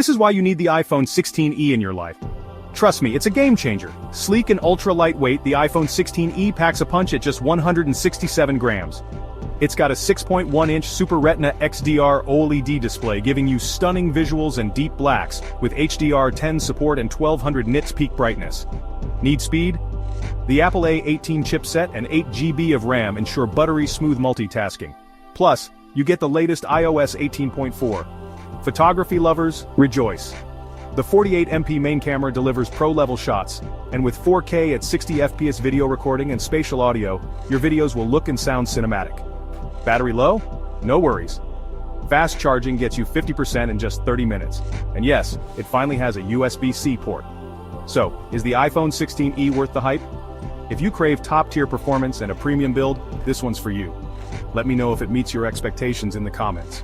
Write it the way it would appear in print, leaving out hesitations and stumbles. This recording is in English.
This is why you need the iPhone 16e in your life. Trust me, it's a game changer. Sleek and ultra lightweight, the iPhone 16e packs a punch at just 167 grams. It's got a 6.1-inch Super Retina XDR OLED display giving you stunning visuals and deep blacks, with HDR10 support and 1200 nits peak brightness. Need speed? The Apple A18 chipset and 8 GB of RAM ensure buttery smooth multitasking. Plus, you get the latest iOS 18.4. Photography lovers, rejoice. The 48MP main camera delivers pro-level shots, and with 4K at 60 FPS video recording and spatial audio, your videos will look and sound cinematic. Battery low? No worries. Fast charging gets you 50% in just 30 minutes. And yes, it finally has a USB-C port. So, is the iPhone 16e worth the hype? If you crave top-tier performance and a premium build, this one's for you. Let me know if it meets your expectations in the comments.